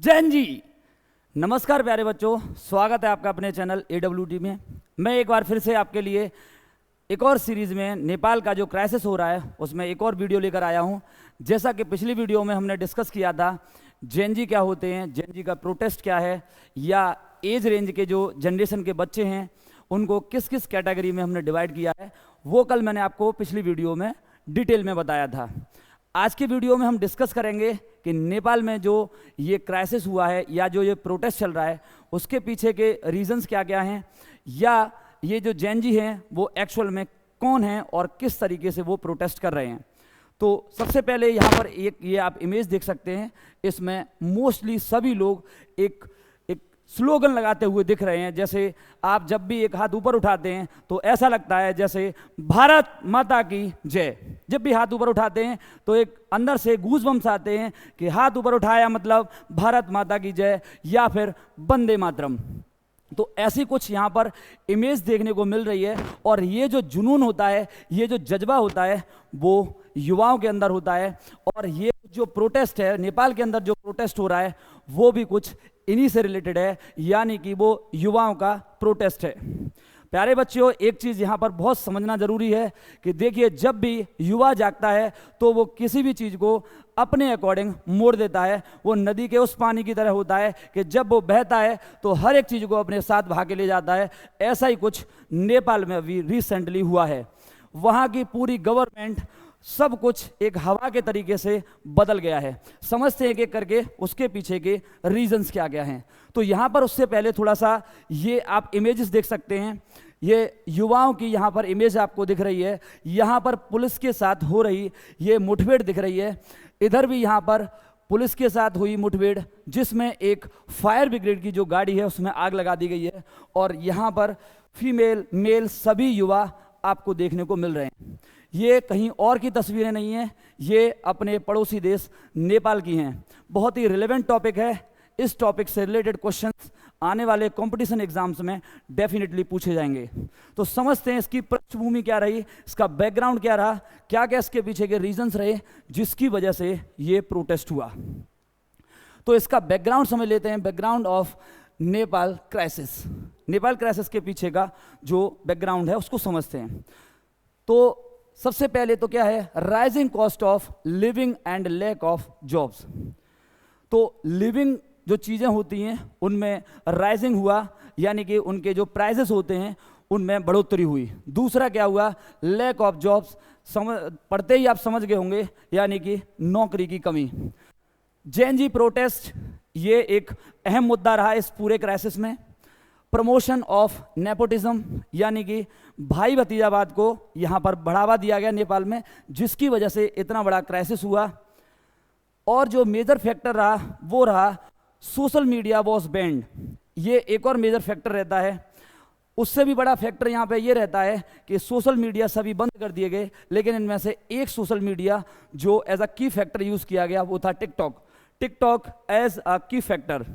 जैन जी। नमस्कार प्यारे बच्चों, स्वागत है आपका अपने चैनल AWT में। मैं एक बार फिर से आपके लिए एक और सीरीज़ में नेपाल का जो क्राइसिस हो रहा है उसमें एक और वीडियो लेकर आया हूं। जैसा कि पिछली वीडियो में हमने डिस्कस किया था जैन जी क्या होते हैं, जैन जी का प्रोटेस्ट क्या है, या एज रेंज के जो जनरेशन के बच्चे हैं उनको किस किस कैटेगरी में हमने डिवाइड किया है, वो कल मैंने आपको पिछली वीडियो में डिटेल में बताया था। आज के वीडियो में हम डिस्कस करेंगे कि नेपाल में जो ये क्राइसिस हुआ है या जो ये प्रोटेस्ट चल रहा है उसके पीछे के रीजंस क्या क्या हैं, या ये जो जैन जी हैं वो एक्चुअल में कौन हैं और किस तरीके से वो प्रोटेस्ट कर रहे हैं। तो सबसे पहले यहाँ पर एक ये आप इमेज देख सकते हैं, इसमें मोस्टली सभी लोग एक स्लोगन लगाते हुए दिख रहे हैं। जैसे आप जब भी एक हाथ ऊपर उठाते हैं तो ऐसा लगता है जैसे भारत माता की जय। जब भी हाथ ऊपर उठाते हैं तो एक अंदर से गूज़बम्स आते हैं कि हाथ ऊपर उठाया मतलब भारत माता की जय या फिर वंदे मातरम। तो ऐसी कुछ यहाँ पर इमेज देखने को मिल रही है। और ये जो जुनून होता है, ये जो जज्बा होता है वो युवाओं के अंदर होता है। और ये जो प्रोटेस्ट है नेपाल के अंदर, जो प्रोटेस्ट हो रहा है वो भी कुछ इन्हीं से रिलेटेड है, यानी कि वो युवाओं का प्रोटेस्ट है। प्यारे बच्चों, एक चीज़ यहाँ पर बहुत समझना जरूरी है कि देखिए, जब भी युवा जागता है तो वो किसी भी चीज़ को अपने अकॉर्डिंग मोड़ देता है। वो नदी के उस पानी की तरह होता है कि जब वो बहता है तो हर एक चीज़ को अपने साथ भाग के ले जाता है। ऐसा ही कुछ नेपाल में अभी रिसेंटली हुआ है। वहाँ की पूरी गवर्नमेंट, सब कुछ एक हवा के तरीके से बदल गया है। समझते हैं एक एक करके उसके पीछे के रीजंस क्या क्या हैं। तो यहाँ पर उससे पहले थोड़ा सा ये आप इमेजेस देख सकते हैं। ये युवाओं की यहाँ पर इमेज आपको दिख रही है। यहाँ पर पुलिस के साथ हो रही ये मुठभेड़ दिख रही है। इधर भी यहाँ पर पुलिस के साथ हुई मुठभेड़, जिसमें एक फायर ब्रिगेड की जो गाड़ी है उसमें आग लगा दी गई है। और यहाँ पर फीमेल मेल सभी युवा आपको देखने को मिल रहे हैं। ये कहीं और की तस्वीरें नहीं हैं, ये अपने पड़ोसी देश नेपाल की हैं। बहुत ही रिलेवेंट टॉपिक है। इस टॉपिक से रिलेटेड क्वेश्चंस आने वाले कंपटीशन एग्जाम्स में डेफिनेटली पूछे जाएंगे। तो समझते हैं इसकी पृष्ठभूमि क्या रही, इसका बैकग्राउंड क्या रहा, क्या क्या इसके पीछे के रीजंस रहे जिसकी वजह से ये प्रोटेस्ट हुआ। तो इसका बैकग्राउंड समझ लेते हैं। Background of Nepal crisis, Nepal crisis के पीछे का जो बैकग्राउंड है उसको समझते हैं। तो सबसे पहले तो क्या है, rising cost of living and lack of jobs. तो लिविंग जो चीज़ें होती हैं उनमें राइजिंग हुआ, यानी कि उनके जो प्राइसेस होते हैं उनमें बढ़ोतरी हुई। दूसरा क्या हुआ, लैक ऑफ जॉब्स, पढ़ते ही आप समझ गए होंगे, यानी कि नौकरी की कमी। जैन जी प्रोटेस्ट ये एक अहम मुद्दा रहा इस पूरे क्राइसिस में। प्रमोशन ऑफ नेपोटिज्म, यानी कि भाई भतीजावाद को यहाँ पर बढ़ावा दिया गया नेपाल में, जिसकी वजह से इतना बड़ा क्राइसिस हुआ। और जो मेजर फैक्टर रहा वो रहा सोशल मीडिया वॉज बैंड। ये एक और मेजर फैक्टर रहता है। उससे भी बड़ा फैक्टर यहाँ पे ये रहता है कि सोशल मीडिया सभी बंद कर दिए गए, लेकिन इनमें से एक सोशल मीडिया जो एज अ की फैक्टर यूज़ किया गया वो था टिकटॉक। टिकटॉक एज अ की फैक्टर,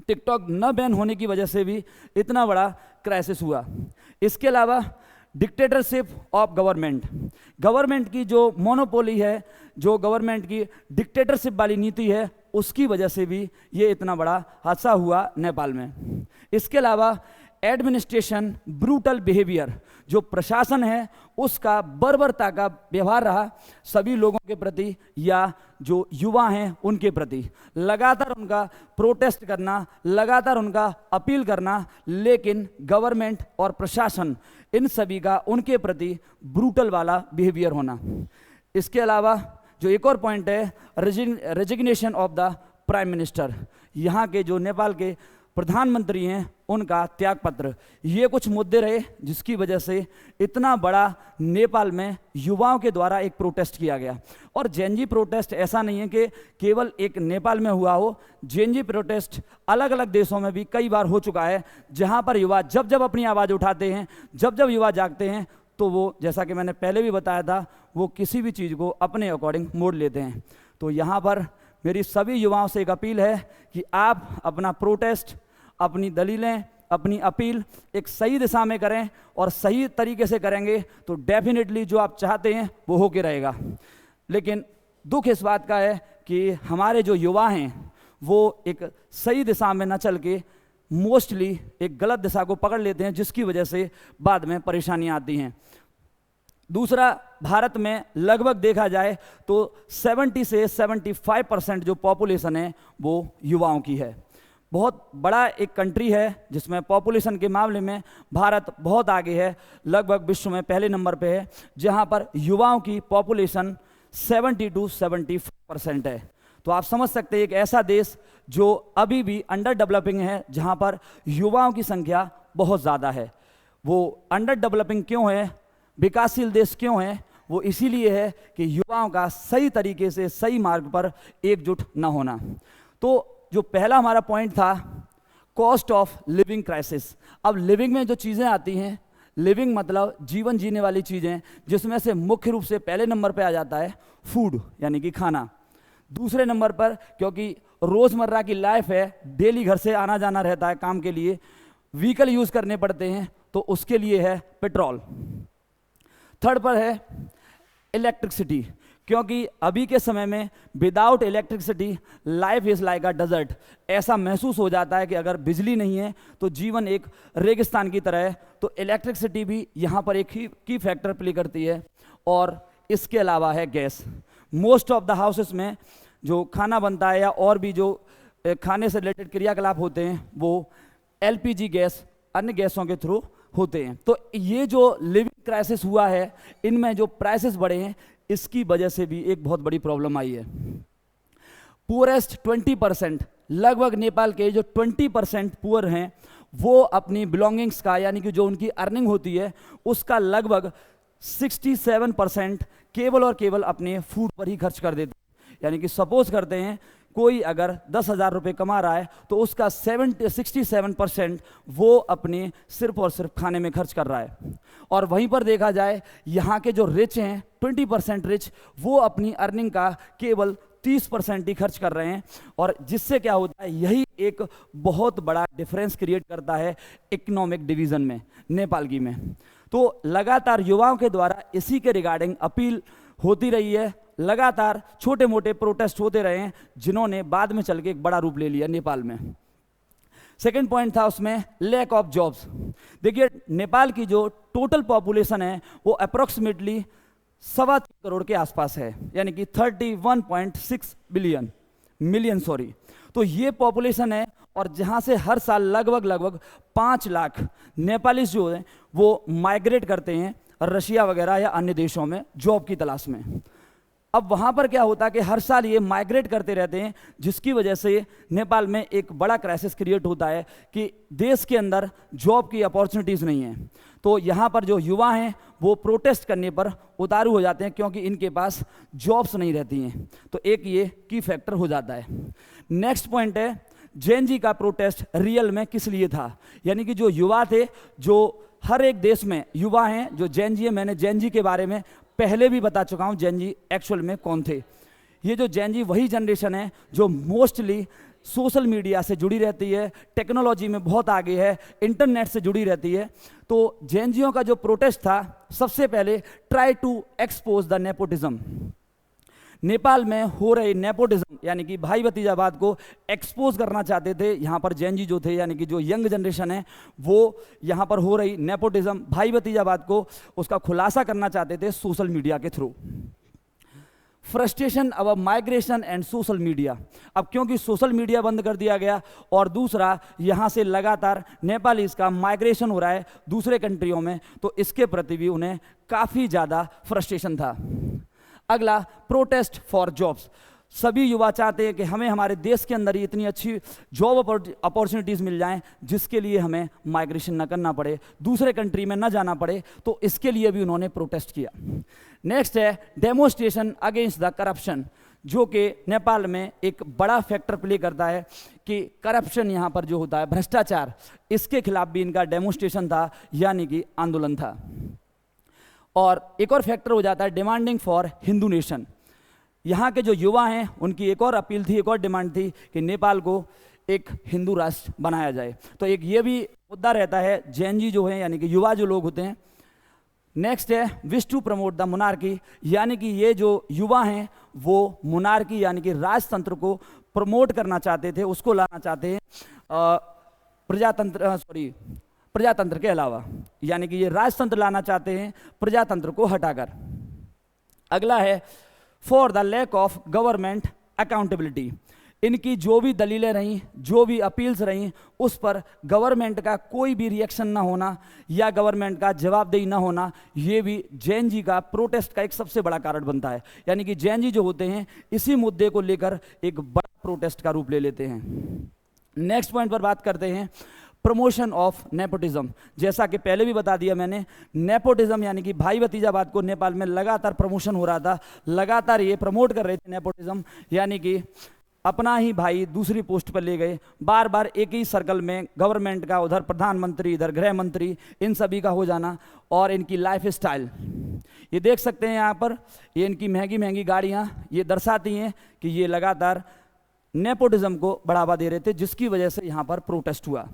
टिकटॉक न बैन होने की वजह से भी इतना बड़ा क्राइसिस हुआ। इसके अलावा डिक्टेटरशिप ऑफ गवर्नमेंट, गवर्नमेंट की जो मोनोपोली है, जो गवर्नमेंट की डिक्टेटरशिप वाली नीति है, उसकी वजह से भी ये इतना बड़ा हादसा हुआ नेपाल में। इसके अलावा एडमिनिस्ट्रेशन ब्रूटल बिहेवियर, जो प्रशासन है उसका बर्बरता का व्यवहार रहा सभी लोगों के प्रति या जो युवा हैं उनके प्रति। लगातार उनका प्रोटेस्ट करना, लगातार उनका अपील करना, लेकिन गवर्नमेंट और प्रशासन इन सभी का उनके प्रति ब्रूटल वाला बिहेवियर होना। इसके अलावा जो एक और पॉइंट है, resignation of the prime minister, यहाँ के जो नेपाल के प्रधानमंत्री हैं उनका त्यागपत्र। ये कुछ मुद्दे रहे जिसकी वजह से इतना बड़ा नेपाल में युवाओं के द्वारा एक प्रोटेस्ट किया गया। और जैन जी प्रोटेस्ट ऐसा नहीं है कि केवल एक नेपाल में हुआ हो, जैन जी प्रोटेस्ट अलग अलग देशों में भी कई बार हो चुका है, जहाँ पर युवा जब जब अपनी आवाज़ उठाते हैं, जब जब युवा जागते हैं तो वो, जैसा कि मैंने पहले भी बताया था, वो किसी भी चीज़ को अपने अकॉर्डिंग मोड़ लेते हैं। तो यहाँ पर मेरी सभी युवाओं से एक अपील है कि आप अपना प्रोटेस्ट, अपनी दलीलें, अपनी अपील एक सही दिशा में करें और सही तरीके से करेंगे तो डेफिनेटली जो आप चाहते हैं वो होके रहेगा। लेकिन दुख इस बात का है कि हमारे जो युवा हैं वो एक सही दिशा में न चल के मोस्टली एक गलत दिशा को पकड़ लेते हैं, जिसकी वजह से बाद में परेशानियां आती हैं। दूसरा, भारत में लगभग देखा जाए तो 70 से 75% जो पॉपुलेशन है वो युवाओं की है। बहुत बड़ा एक कंट्री है जिसमें पॉपुलेशन के मामले में भारत बहुत आगे है, लगभग विश्व में पहले नंबर पे है, जहां पर युवाओं की पॉपुलेशन 70 to 75% है। तो आप समझ सकते हैं एक ऐसा देश जो अभी भी अंडर डेवलपिंग है, जहां पर युवाओं की संख्या बहुत ज़्यादा है। वो अंडर डेवलपिंग क्यों है, विकासशील देश क्यों है, वो इसीलिए है कि युवाओं का सही तरीके से सही मार्ग पर एकजुट न होना। तो जो पहला हमारा पॉइंट था, कॉस्ट ऑफ लिविंग क्राइसिस। अब लिविंग में जो चीज़ें आती हैं, लिविंग मतलब जीवन जीने वाली चीज़ें, जिसमें से मुख्य रूप से पहले नंबर पे आ जाता है फूड, यानी कि खाना। दूसरे नंबर पर, क्योंकि रोज़मर्रा की लाइफ है, डेली घर से आना जाना रहता है काम के लिए, व्हीकल यूज़ करने पड़ते हैं, तो उसके लिए है पेट्रोल। थर्ड पर है इलेक्ट्रिसिटी, क्योंकि अभी के समय में without electricity life is like a desert. ऐसा महसूस हो जाता है कि अगर बिजली नहीं है तो जीवन एक रेगिस्तान की तरह है। तो इलेक्ट्रिसिटी भी यहाँ पर एक ही की फैक्टर प्ले करती है। और इसके अलावा है gas. Most of the houses में जो खाना बनता है या और भी जो खाने से रिलेटेड क्रियाकलाप होते हैं, वो एलपीजी गैस, अन्य गैसों के थ्रू होते हैं। तो ये जो लिविंग क्राइसिस हुआ है, इनमें जो प्राइसेस बढ़े हैं, इसकी वजह से भी एक बहुत बड़ी प्रॉब्लम आई है। पुअरेस्ट 20%, लगभग नेपाल के जो 20% पुअर हैं, वो अपनी बिलोंगिंग्स का, यानी कि जो उनकी अर्निंग होती है उसका लगभग 67% केवल और केवल अपने फूड पर ही खर्च कर देते हैं। यानी कि सपोज करते हैं कोई अगर 10,000 रुपये कमा रहा है तो उसका 67% वो अपने सिर्फ और सिर्फ खाने में खर्च कर रहा है। और वहीं पर देखा जाए यहाँ के जो रिच हैं, 20% रिच, वो अपनी अर्निंग का केवल 30% ही खर्च कर रहे हैं। और जिससे क्या होता है, यही एक बहुत बड़ा डिफरेंस क्रिएट करता है इकोनॉमिक डिवीज़न में, नेपाल की में। तो लगातार युवाओं के द्वारा इसी के रिगार्डिंग अपील होती रही है, लगातार छोटे मोटे प्रोटेस्ट होते रहे हैं, जिन्होंने बाद में चल के एक बड़ा रूप ले लिया नेपाल में। सेकेंड पॉइंट था उसमें लैक ऑफ जॉब्स। देखिए, नेपाल की जो टोटल पॉपुलेशन है वो अप्रोक्सीमेटली 3.25 करोड़ के आसपास है, यानी कि 31.6 मिलियन। तो ये पॉपुलेशन है, और जहाँ से हर साल लगभग 5 लाख नेपालीज जो हैं वो माइग्रेट करते हैं रशिया वगैरह या अन्य देशों में जॉब की तलाश में। अब वहाँ पर क्या होता है कि हर साल ये माइग्रेट करते रहते हैं, जिसकी वजह से नेपाल में एक बड़ा क्राइसिस क्रिएट होता है कि देश के अंदर जॉब की अपॉर्चुनिटीज़ नहीं हैं। तो यहाँ पर जो युवा हैं वो प्रोटेस्ट करने पर उतारू हो जाते हैं, क्योंकि इनके पास जॉब्स नहीं रहती हैं। तो एक ये की फैक्टर हो जाता है। नेक्स्ट पॉइंट है जेन-जी का प्रोटेस्ट रियल में किस लिए था, यानी कि जो युवा थे, जो हर एक देश में युवा हैं जो जेन-जी है। मैंने जेन-जी के बारे में पहले भी बता चुका हूँ, जेन-जी एक्चुअल में कौन थे। ये जो जेन-जी वही जनरेशन है जो मोस्टली सोशल मीडिया से जुड़ी रहती है, टेक्नोलॉजी में बहुत आगे है, इंटरनेट से जुड़ी रहती है। तो जेन-जियों का जो प्रोटेस्ट था, सबसे पहले try to expose the nepotism. Nepal में हो रहे नेपोटिज्म यानी कि भाई भतीजावाद को एक्सपोज करना चाहते थे। यहाँ पर जेन-जी जो थे, यानी कि जो यंग जनरेशन है, वो यहाँ पर हो रही नेपोटिज्म, भाई भतीजावाद को, उसका खुलासा करना चाहते थे सोशल मीडिया के थ्रू। फ्रस्ट्रेशन अब माइग्रेशन एंड सोशल मीडिया। अब क्योंकि सोशल मीडिया बंद कर दिया गया, और दूसरा यहाँ से लगातार नेपालीज का माइग्रेशन हो रहा है दूसरे कंट्रियों में, तो इसके प्रति भी उन्हें काफ़ी ज़्यादा फ्रस्ट्रेशन था। अगला, प्रोटेस्ट फॉर जॉब्स। सभी युवा चाहते हैं कि हमें हमारे देश के अंदर ही इतनी अच्छी जॉब अपॉर्चुनिटीज़ मिल जाएं, जिसके लिए हमें माइग्रेशन न करना पड़े, दूसरे कंट्री में न जाना पड़े। तो इसके लिए भी उन्होंने प्रोटेस्ट किया। नेक्स्ट है डेमोन्स्ट्रेशन अगेंस्ट द करप्शन, जो कि नेपाल में एक बड़ा फैक्टर प्ले करता है कि करप्शन यहाँ पर जो होता है, भ्रष्टाचार, इसके खिलाफ भी इनका डेमोन्स्ट्रेशन था, यानी कि आंदोलन था। और एक और फैक्टर हो जाता है डिमांडिंग फॉर हिंदू नेशन। यहाँ के जो युवा हैं उनकी एक और अपील थी, एक और डिमांड थी कि नेपाल को एक हिंदू राष्ट्र बनाया जाए। तो एक ये भी मुद्दा रहता है, जेन-जी जो है, यानी कि युवा जो लोग होते हैं, नेक्स्ट है wish to promote the monarchy, यानी कि ये जो युवा हैं वो मोनार्की यानी कि राजतंत्र को प्रमोट करना चाहते थे, उसको लाना चाहते हैं प्रजातंत्र के अलावा, यानी कि ये राजतंत्र लाना चाहते हैं प्रजातंत्र को हटाकर। अगला है for the lack of government accountability, इनकी जो भी दलीलें रहीं, जो भी अपील्स रहीं, उस पर गवर्नमेंट का कोई भी रिएक्शन ना होना या गवर्नमेंट का जवाबदेही ना होना, ये भी जैन जी का प्रोटेस्ट का एक सबसे बड़ा कारण बनता है। यानी कि जैन जी जो होते हैं इसी मुद्दे को लेकर एक बड़ा प्रोटेस्ट का रूप ले लेते हैं। नेक्स्ट पॉइंट पर बात करते हैं प्रमोशन ऑफ नेपोटिज्म। जैसा कि पहले भी बता दिया मैंने, नेपोटिज्म यानी कि भाई भतीजावाद को नेपाल में लगातार प्रमोशन हो रहा था, लगातार ये प्रमोट कर रहे थे नेपोटिज्म, यानी कि अपना ही भाई दूसरी पोस्ट पर ले गए, बार बार एक ही सर्कल में गवर्नमेंट का, उधर प्रधानमंत्री, इधर गृह मंत्री, इन सभी का हो जाना। और इनकी लाइफ स्टाइल ये देख सकते हैं यहाँ पर, ये इनकी महंगी महंगी गाड़ियाँ ये दर्शाती हैं कि ये लगातार नेपोटिज्म को बढ़ावा दे रहे थे, जिसकी वजह से यहाँ पर प्रोटेस्ट हुआ।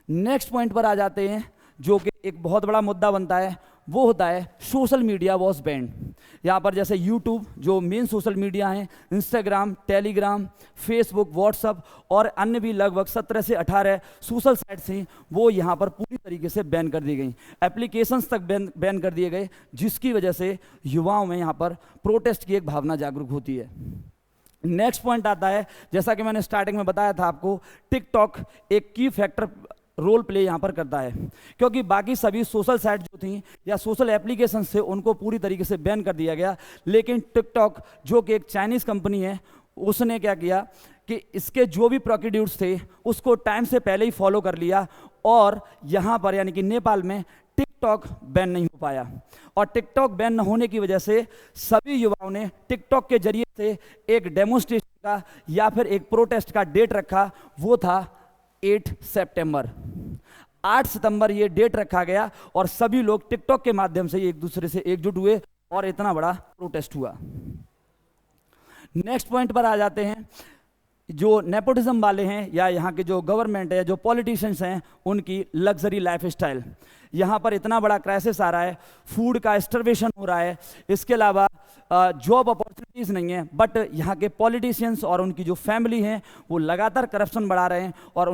नेक्स्ट पॉइंट पर आ जाते हैं, जो कि एक बहुत बड़ा मुद्दा बनता है, वो होता है सोशल मीडिया वॉज बैंड। यहाँ पर जैसे यूट्यूब जो मेन सोशल मीडिया हैं, इंस्टाग्राम, टेलीग्राम, फेसबुक, व्हाट्सअप और अन्य भी लगभग 17 से 18 सोशल साइट्स हैं, वो यहाँ पर पूरी तरीके से बैन कर दी गई, एप्लीकेशंस तक बैन कर दिए गए, जिसकी वजह से युवाओं में यहाँ पर प्रोटेस्ट की एक भावना जागरूक होती है। नेक्स्ट पॉइंट आता है, जैसा कि मैंने स्टार्टिंग में बताया था आपको, टिकटॉक एक की फैक्टर रोल प्ले यहाँ पर करता है, क्योंकि बाकी सभी सोशल साइट जो थी या सोशल एप्लीकेशन से उनको पूरी तरीके से बैन कर दिया गया, लेकिन टिकटॉक जो कि एक चाइनीज़ कंपनी है, उसने क्या किया कि इसके जो भी प्रोसीड्यूर्स थे उसको टाइम से पहले ही फॉलो कर लिया, और यहाँ पर यानी कि नेपाल में टिकटॉक बैन नहीं हो पाया। और टिकटॉक बैन न होने की वजह से सभी युवाओं ने टिकटॉक के जरिए से एक डेमोन्स्ट्रेशन का या फिर एक प्रोटेस्ट का डेट रखा, वो था 8 सितंबर। 8 सितंबर ये डेट रखा गया और सभी लोग टिकटॉक के माध्यम से एक दूसरे से एकजुट हुए और इतना बड़ा प्रोटेस्ट हुआ। नेक्स्ट पॉइंट पर आ जाते हैं, जो नेपोटिज्म वाले हैं या यहाँ के जो गवर्नमेंट है, जो पॉलिटिशियंस हैं, उनकी लग्जरी लाइफ स्टाइल। यहाँ पर इतना बड़ा क्राइसिस आ रहा है, फूड का स्टरवेशन हो रहा है, इसके अलावा जॉब अपॉर्चुनिटीज़ नहीं है, बट यहाँ के पॉलिटिशियंस और उनकी जो फैमिली हैं वो लगातार करप्शन बढ़ा रहे हैं और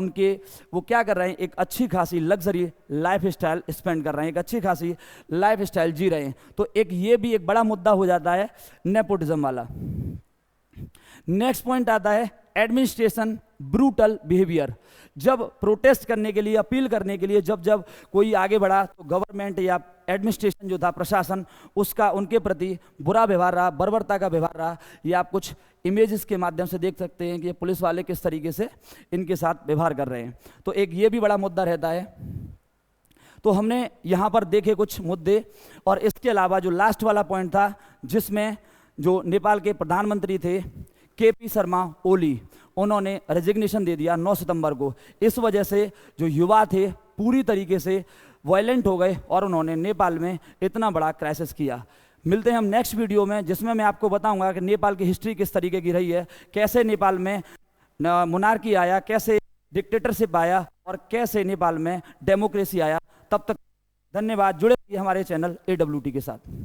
वो क्या कर रहे हैं, एक अच्छी खासी लग्जरी लाइफ स्टाइल स्पेंड कर रहे हैं, एक अच्छी खासी लाइफ स्टाइल जी रहे हैं। तो ये भी एक बड़ा मुद्दा हो जाता है नेपोटिज्म वाला। नेक्स्ट पॉइंट आता है एडमिनिस्ट्रेशन ब्रूटल बिहेवियर। जब प्रोटेस्ट करने के लिए, अपील करने के लिए जब कोई आगे बढ़ा तो गवर्नमेंट या एडमिनिस्ट्रेशन जो था, प्रशासन, उसका उनके प्रति बुरा व्यवहार रहा, बर्बरता का व्यवहार रहा। ये आप कुछ इमेजेस के माध्यम से देख सकते हैं कि ये पुलिस वाले किस तरीके से इनके साथ व्यवहार कर रहे हैं। तो ये भी बड़ा मुद्दा रहता है। तो हमने यहाँ पर देखे कुछ मुद्दे, और इसके अलावा जो लास्ट वाला पॉइंट था, जिसमें जो नेपाल के प्रधानमंत्री थे केपी शर्मा ओली, उन्होंने रेजिग्नेशन दे दिया 9 सितंबर को। इस वजह से जो युवा थे पूरी तरीके से वायलेंट हो गए और उन्होंने नेपाल में इतना बड़ा क्राइसिस किया। मिलते हैं हम नेक्स्ट वीडियो में, जिसमें मैं आपको बताऊंगा कि नेपाल की हिस्ट्री किस तरीके की रही है, कैसे नेपाल में मोनार्की आया, कैसे डिक्टेटरशिप आया और कैसे नेपाल में डेमोक्रेसी आया। तब तक धन्यवाद, जुड़े रहिए हमारे चैनल AWT के साथ।